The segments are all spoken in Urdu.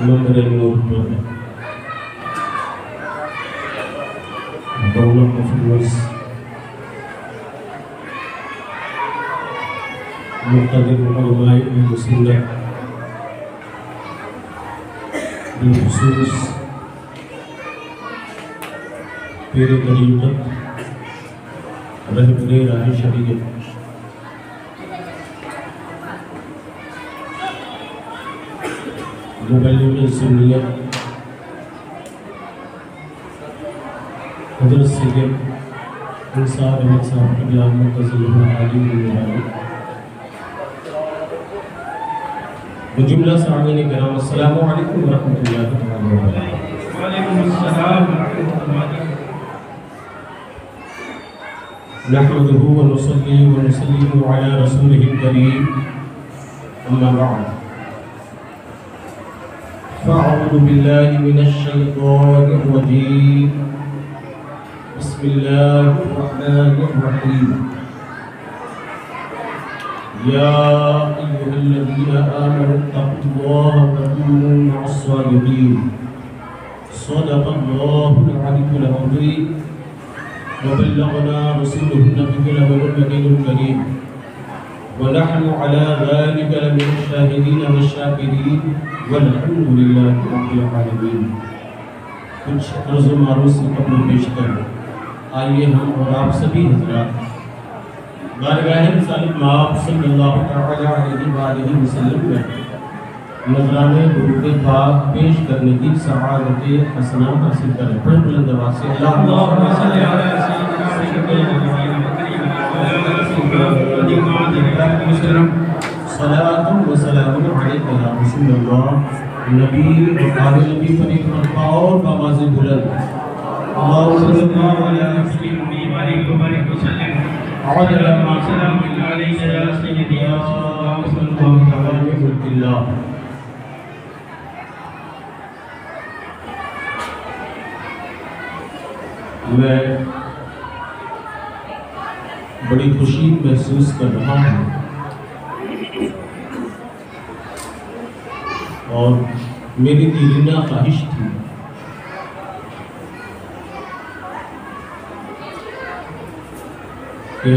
نمبر نور پر دولت مفروض مقتدر علماء اہل سنت بالخصوص پیر طریقت رہبر راہ شریعت مبلغ سنیت حضرت سید انصار احمد صاحب قبلہ متضل عالی المبارک بجملہ سامعین کرام السلام علیکم ورحمۃ اللہ وبرکاتہ۔ وعلیکم السلام ورحمۃ اللہ۔ نحمده ونصلي ونسلم على رسوله الكريم اما بعد فاعوذ بالله من الشيطان الرجيم بسم الله الرحمن الرحيم يا أيها الذين آمنوا اتقوا الله وكونوا مع الصادقين صدق الله العلي العظيم وبلغنا رسوله النبي الأمين الكريم ونحن على ذلك لمن الشاهدين والشاكرين والحمد لله رب العالمين۔ کچھ عرض و معروض سے قبل پیش کر آئیے ہم اور آپ سبھی حضرات بارگاہ رسالت مآب صلی اللہ تعالی علیہ وآلہ وسلم میں نذرانے درود پاک پیش کرنے کی سعادت حسنہ حاصل کریں۔ بڑے بلند آواز سے اللہم صلی علی سیدنا صلاۃ و سلام علیک یا رسول اللہ نبی وقال نبی فریق مرفع اور بآواز بلند اللہم صلی اللہ علیہ وسلم عدل ما سلام علیہ یا سیدی یا صلی اللہ تعالی ملک اللہ۔ میں بڑی خوشی محسوس کر رہا ہوں اور میری دیرینہ خواہش تھی کہ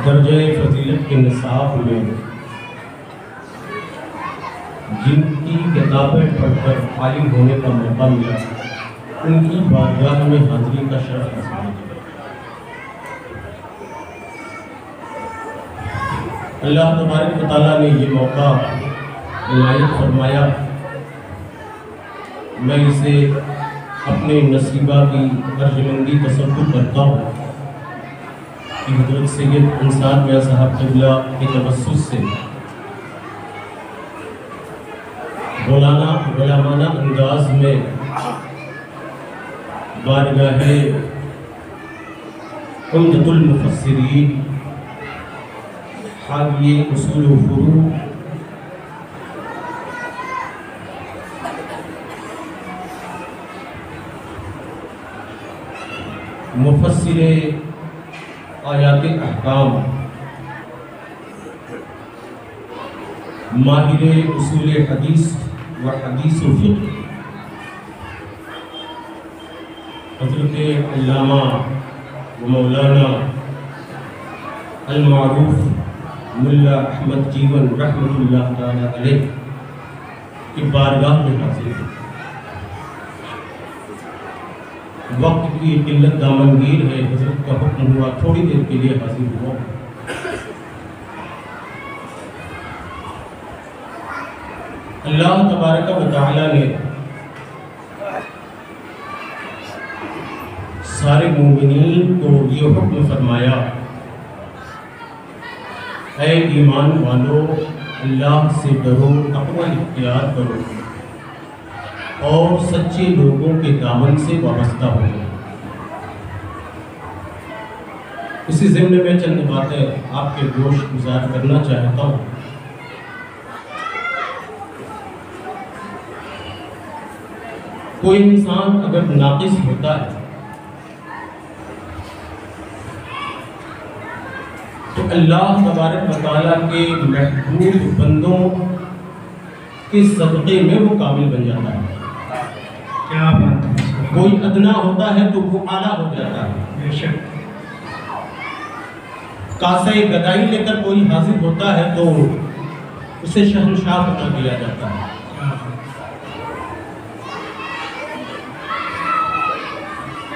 درجہ فضیلت کے نصاب میں جن کی کتابیں پڑھ کر عالم ہونے کا موقع ملا ان کی بارگاہ میں حاضری کا شرف حاصل کیا۔ اللہ تبارک و تعالیٰ نے یہ موقع عنایت فرمایا، میں اسے اپنے نصیبہ کی ارجمندی تصور کرتا ہوں کہ حضرت سید انصار میاں صاحب قبلہ کے توسط سے غلامانہ انداز میں بارگاہ عمدۃ المفسرین حاوی اصول و فروع مفسر آیات احکام ماہر اصول حدیث و حدیث و فقہ حضرت علامہ و مولانا المعروف ملا احمد جیون رحمۃ اللہ تعالی علیہ کی بارگاہ میں حاضر ہے۔ وقت کی قلت دامنگیر ہے، حضرت کا حکم ہوا تھوڑی دیر کے لیے حاضر ہوا۔ اللہ تبارک و تعالی نے سارے مومنین کو یہ حکم فرمایا، اے ایمان والو اللہ سے ڈرو، تقوی اختیار کرو اور سچے لوگوں کے دامن سے وابستہ ہو۔ اسی ضمن میں چند باتیں آپ کے گوش گزار کرنا چاہتا ہوں۔ کوئی انسان اگر ناقص ہوتا ہے تو اللہ تبارک و تعالیٰ کے محبوب بندوں کے صدقے میں وہ کامل بن جاتا ہے. کیا بات ہے. کوئی ادنا ہوتا ہے تو وہ اعلیٰ ہو جاتا ہے. بے شک. کاسے گدائی لے کر کوئی حاضر ہوتا ہے تو اسے شہنشاہ بنا دیا جاتا ہے.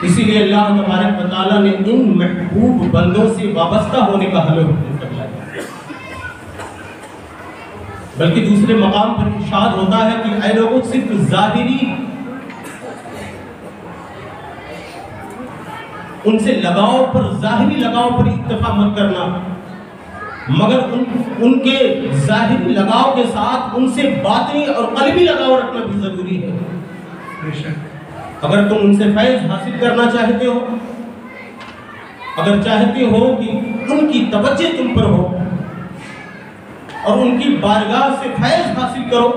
اسی لیے اللہ تبارک و تعالیٰ نے ان محبوب بندوں سے وابستہ ہونے کا حکم دیا. بلکہ دوسرے مقام پر ارشاد ہوتا ہے کہ اے لوگوں صرف ظاہری ان سے لگاؤ پر ظاہری لگاؤ پر اکتفا مت کرنا، مگر ان کے ظاہری لگاؤ کے ساتھ ان سے باطنی اور قلبی لگاؤ رکھنا بھی ضروری ہے. بے شک. اگر تم ان سے فیض حاصل کرنا چاہتے ہو، اگر چاہتے ہو کہ ان کی توجہ تم پر ہو اور ان کی بارگاہ سے فیض حاصل کرو،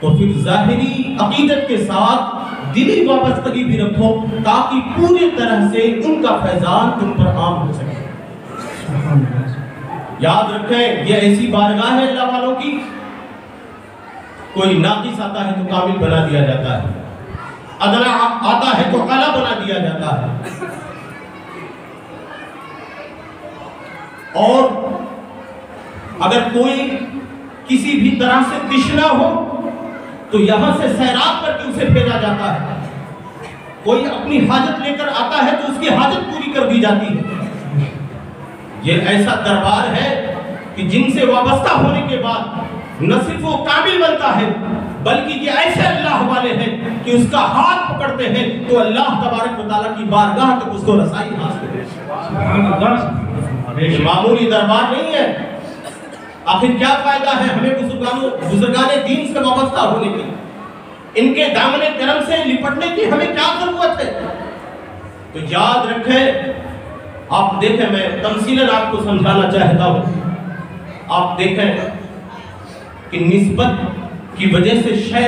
تو پھر ظاہری عقیدت کے ساتھ دلی وابستگی بھی رکھو تاکہ پوری طرح سے ان کا فیضان تم پر عام ہو سکے. یاد رکھیں یہ ایسی بارگاہ ہے اللہ والوں کی، کوئی ناقص آتا ہے تو کامل بنا دیا جاتا ہے، ادنا آتا ہے تو اعلیٰ بنا دیا جاتا ہے. اور اگر کوئی کسی بھی طرح سے تشنا ہو تو یہاں سے سیراب کر کے اسے بھیجا جاتا ہے. کوئی اپنی حاجت لے کر آتا ہے تو اس کی حاجت پوری کر دی جاتی ہے. یہ ایسا دربار ہے کہ جن سے وابستہ ہونے کے بعد نہ صرف وہ کامل بنتا ہے بلکہ یہ ایسے اللہ والے ہیں کہ اس کا ہاتھ پکڑتے ہیں تو اللہ تبارک و تعالیٰ کی بارگاہ تک اس کو رسائی حاصل ہے. سبحان اللہ. یہ معمولی دربار نہیں ہے. آخر کیا فائدہ ہے ہمیں بزرگان دین سے وابستہ ہونے کی، ان کے دامن کرم سے لپٹنے کی ہمیں کیا ضرورت ہے؟ تو یاد رکھیں، آپ دیکھیں، میں تمثیلاً آپ کو سمجھانا چاہتا ہوں. آپ دیکھیں کہ نسبت کی وجہ سے شے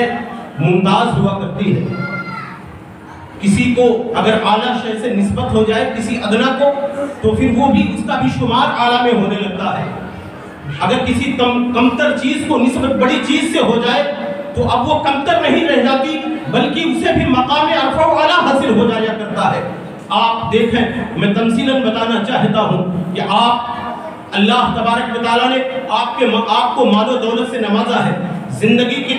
ممتاز ہوا کرتی ہے. کسی کو اگر اعلیٰ شے سے نسبت ہو جائے کسی ادنا کو تو پھر وہ بھی اس کا بھی شمار اعلیٰ میں ہونے لگتا ہے. اگر کسی کمتر چیز کو نسبت بڑی چیز سے ہو جائے تو اب وہ کمتر نہیں رہ جاتی بلکہ اسے بھی مقام عرفہ و اعلیٰ حاصل ہو جایا کرتا ہے. آپ دیکھیں، میں تمثیلاً بتانا چاہتا ہوں کہ آپ اللہ تبارک و تعالیٰ نے آپ کو مال و دولت سے نوازا ہے. زندگی کے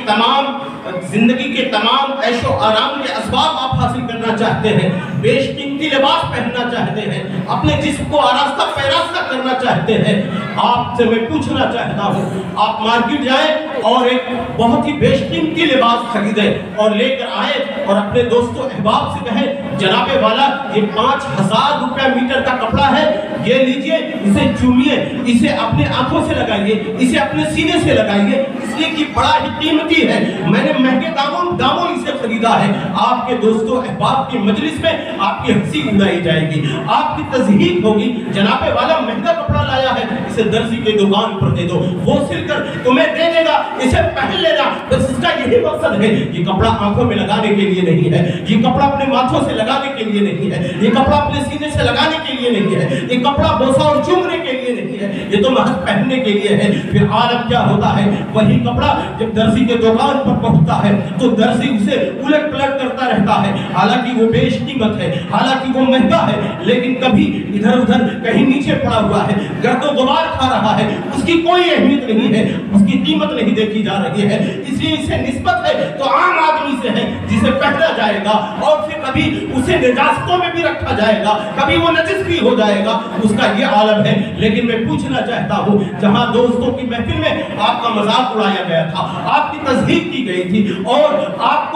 تمام عیش و آرام کے اسباب آپ حاصل کرنا چاہتے ہیں، بیش قیمتی لباس پہننا چاہتے ہیں، اپنے جسم کو آراستہ پیراستہ کرنا چاہتے ہیں. آپ سے میں پوچھنا چاہتا ہوں، آپ مارکیٹ جائیں اور ایک بہت ہی بیش قیمتی لباس خریدیں اور لے کر آئیں اور اپنے دوست و احباب سے کہیں جناب والا یہ 5000 روپے میٹر کا کپڑا ہے، یہ لیجئے، اسے چومیے، اسے اپنے آنکھوں سے لگائیے، اسے اپنے سینے سے لگائیے، اس لیے کہ بڑا ہی قیمتی ہے، میں نے مہنگے داموں اسے خریدا ہے. آپ کے دوستوں احباب کی مجلس میں آپ کی ہنسی اڑائی جائے گی، آپ کی تضحیق ہوگی، جناب والا مہنگا کپڑا لایا ہے، اسے درزی کے دکان پر دے دو، وہ سل کر تمہیں دے دے گا، اسے پہن لینا. بس اس کا یہی مقصد ہے. یہ کپڑا آنکھوں میں لگانے کے لیے نہیں ہے، یہ کپڑا اپنے ماتھوں سے لگانے کے لیے نہیں ہے، یہ کپڑا اپنے سینے سے لگانے کے لیے نہیں ہے، یہ کپڑا بوسہ اور چومنے کے لیے نہیں ہے، یہ تو محض پہننے کے لیے ہے. پھر عالم کیا ہوتا ہے، وہی کپڑا جب درزی کے دکان پر پہنچتا ہے تو درزی اسے الٹ پلٹ کرتا رہتا ہے، حالانکہ وہ بیش قیمت ہے، حالانکہ وہ مہنگا ہے، لیکن کبھی ادھر ادھر کہیں نیچے پڑا ہوا ہے، گرد و غبار کھا رہا ہے، اس کی کوئی اہمیت نہیں ہے، اس کی قیمت نہیں دیکھی جا رہی ہے. اس لیے اسے نسبت ہے تو عام آدمی سے ہے جسے پہنا جائے گا اور پھر کبھی اسے نجاستوں میں بھی رکھا جائے گا، کبھی وہ نجس بھی ہو جائے گا. اس کا یہ عالم ہے. لیکن میں پوچھنا چاہتا ہوں، جہاں دوستوں کی محفل میں آپ کا مذاق اڑایا گیا تھا، آپ کی تضحیق کی گئی تھی اور آپ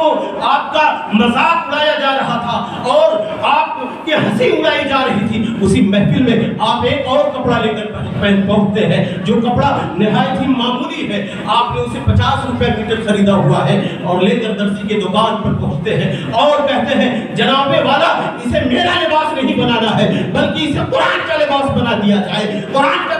کا مذاق اڑایا جا رہا تھا اور آپ کی ہنسی اڑائی جا رہی تھی، اسی محفل میں آپ ایک اور کپڑا لے کر پہنچتے ہیں جو کپڑا نہایت ہی معمولی ہے. آپ نے اسے 50 روپے میٹر خریدا ہوا ہے اور لے کر درزی کے دکان پر پہنچتے ہیں اور کہتے ہیں جناب والا اسے میرا لباس نہیں بنانا ہے بلکہ اسے قرآن کا لباس بنا دیا جائے، قرآن کا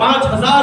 5000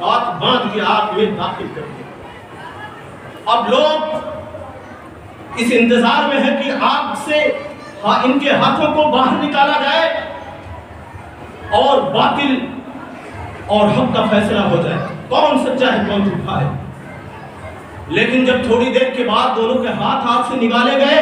ہاتھ باندھ کے آگ میں داخل کر دیا۔ اب لوگ اس انتظار میں ہے کہ آگ سے ان کے ہاتھوں کو باہر نکالا جائے اور باطل اور حق کا فیصلہ ہو جائے، کون سچا ہے کون جھوٹا ہے۔ لیکن جب تھوڑی دیر کے بعد دونوں کے ہاتھ آگ سے نکالے گئے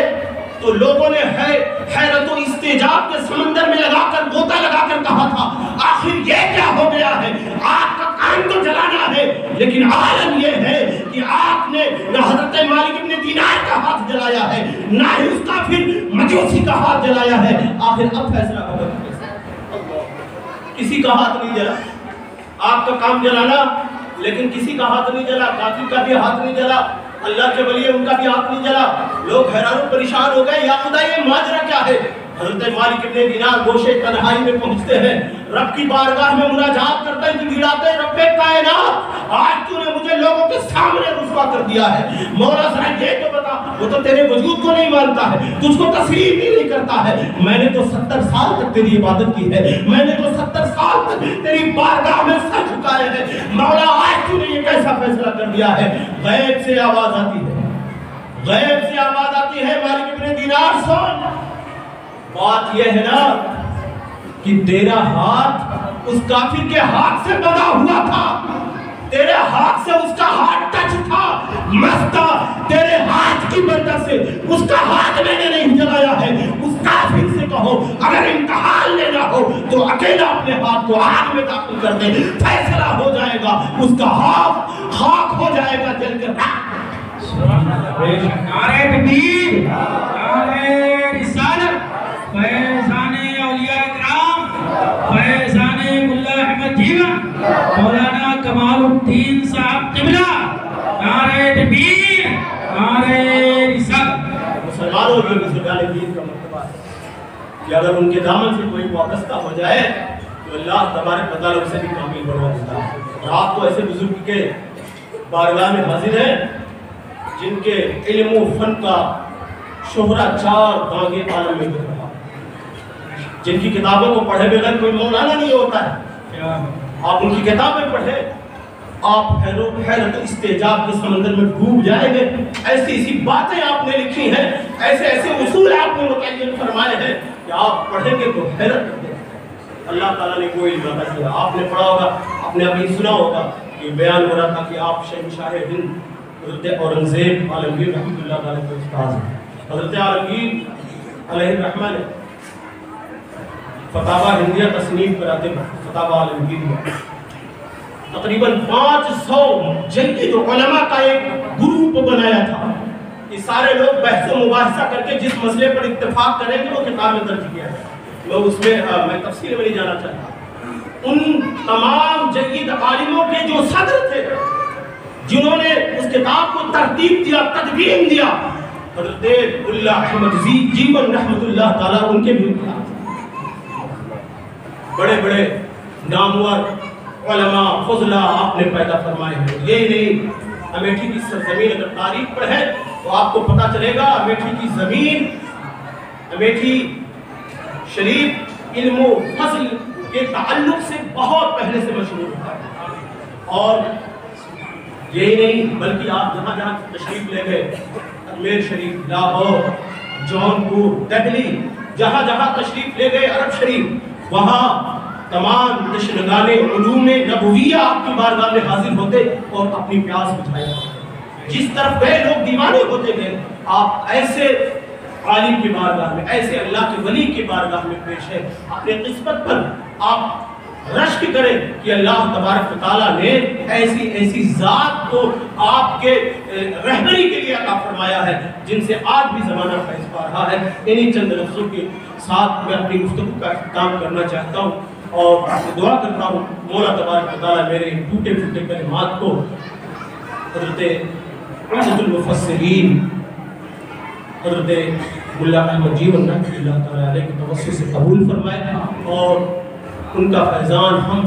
تو لوگوں نے حیرت و استعجاب کے سمندر میں لگا کر غوطہ لگا کر کہا تھا آخر یہ کیا ہو گیا ہے؟ آگ کا کام تو جلانا ہے، لیکن عالم یہ ہے کہ آگ نے نہ حضرت مالک ابن دینار کا ہاتھ جلایا ہے، نہ ہی اس کافر مجوسی کا ہاتھ جلایا ہے۔ آخر اب فیصلہ ہوگا کسی کا ہاتھ نہیں جلا، آگ کا کام جلانا، لیکن کسی کا ہاتھ نہیں جلا، کافر کا بھی ہاتھ نہیں جلا، اللہ کے ولی ان کا بھی ہاتھ نہیں جلا۔ لوگ حیران و پریشان ہو گئے، یا خدا یہ ماجرا کیا ہے؟ حضرت مالک ابن دینار گوشے تنہائی میں پہنچتے ہیں، رب کی بارگاہ میں مناجات کرتے ہیں، گڑگڑاتے ہیں، رب کائنات آج تو نے مجھے لوگوں کے سامنے رسوا کر دیا ہے، مولا ذرا یہ تو بتا، وہ تو تیرے وجود کو نہیں مانتا ہے، تجھ کو تسلیم ہی نہیں کرتا ہے، میں نے تو 70 سال تک تیری عبادت کی ہے، میں نے تو 70 سال تک تیری بارگاہ میں سر جھکائے ہیں، مولا آج تو نے یہ کیسا فیصلہ کر دیا ہے؟ غیب سے آواز آتی ہے، غیب سے آواز آتی ہے، مالک ابن دینار سن، بات یہ ہے نا کہ تیرا ہاتھ اس کافر کے ہاتھ سے بندھا ہوا تھا، تیرے ہاتھ سے اس کا ہاتھ ٹچ تھا، مستا تیرے ہاتھ کی وجہ سے اس کا ہاتھ میں نے نہیں جلایا ہے۔ اس کافر سے کہو اگر امتحان لینا ہو تو اکیلا اپنے ہاتھ کو آگ میں داخل کر دے، فیصلہ ہو جائے گا، اس کا ہاتھ خاک ہو جائے گا جل کر۔ نعرہ تکبیر، نعرہ رسالت، فیضان اولیاء کرام، فیضان ملا احمد جیون، مولانا کمال الدین صاحب قبلہ، نعرہ تکبیر، نعرہ رسالت۔ مسلمانوں کے بزرگان دین کا مرتبہ ہے کہ اگر ان کے دامن سے کوئی وابستہ ہو جائے تو اللہ تبارک و تعالیٰ اسے بھی کامل بنوا دیتا ہے۔ اور آپ تو ایسے بزرگ کے بارگاہ میں حاضر ہیں جن کے علم و فن کا شہرہ چار دانگے عالم میں گزر رہا، جن کی کتابوں کو پڑھے بغیر کوئی مولانا نہیں ہوتا ہے۔ آپ ان کی کتابیں پڑھیں، آپ حیرت و استعجاب کے سمندر میں ڈوب جائیں گے۔ ایسی ایسی باتیں آپ نے لکھی ہیں، ایسے ایسے اصول آپ نے متعین فرمائے ہیں کہ آپ پڑھیں گے تو حیرت کرتے ہیں۔ اللہ تعالیٰ نے کوئی علم عطا کیا، آپ نے پڑھا ہوگا، آپ نے ابھی سنا ہوگا کہ بیان ہو رہا تھا کہ آپ شہنشاہ ہند حضرت اورنگزیب عالمگیر رحمۃ اللہ تعالیٰ کے استاد ہیں۔ حضرت عالمگیر علیہ الرحمہ نے فتاوی ہندیہ تصنیف کراتے ہیں، فتاوی عالمگیر تقریباً 500 جدید علماء کا ایک گروپ بنایا تھا کہ سارے لوگ بحث و مباحثہ کر کے جس مسئلے پر اتفاق کریں گے وہ کتاب میں درج کیا ہے۔ لوگ اس میں تفصیل میں نہیں جانا چاہتا۔ ان تمام جدید عالموں کے جو صدر تھے، جنہوں نے اس کتاب کو ترتیب دیا، تدوین دیا، حضرت ملا احمد جیون رحمۃ اللہ تعالیٰ ان کے بھی بڑے بڑے نامور علماء فضلاء آپ نے پیدا فرمائے ہیں۔ یہ نہیں، امیٹھی کی سرزمین اگر تاریخ پڑھے تو آپ کو پتا چلے گا امیٹھی کی زمین، امیٹھی شریف علم و فضل کے تعلق سے بہت پہلے سے مشہور ہے۔ اور یہی نہیں بلکہ آپ جہاں جہاں تشریف لے گئے، اجمیر شریف، لاہور، جونپور، دہلی، جہاں جہاں تشریف لے گئے، عرب شریف، وہاں تمام تشنگان علوم نبویہ آپ کی بارگاہ میں حاضر ہوتے اور اپنی پیاس بجھائے۔ جس طرف گئے لوگ دیوانے ہوتے گئے، آپ ایسے عالم کی بارگاہ میں، ایسے اللہ کے ولی کی بارگاہ میں پیش ہے، اپنے قسمت پر آپ رشک کریں کہ اللہ تبارک و تعالیٰ نے ایسی ایسی ذات کو آپ کے رہبری کے لیے عطا فرمایا ہے جن سے آج بھی زمانہ فیض پا رہا ہے۔ انہی چند لفظوں کے ساتھ میں اپنی گفتگو کا اختتام کرنا چاہتا ہوں اور دعا کرتا ہوں مولا تبارک و تعالیٰ میرے ٹوٹے پھوٹے کلمات کو حضرت عزت المفسرین حضرت ملا احمد جیون رحمۃ اللہ تعالیٰ علیہ کے توسط سے قبول فرمائے اور ان کا فیضان ہم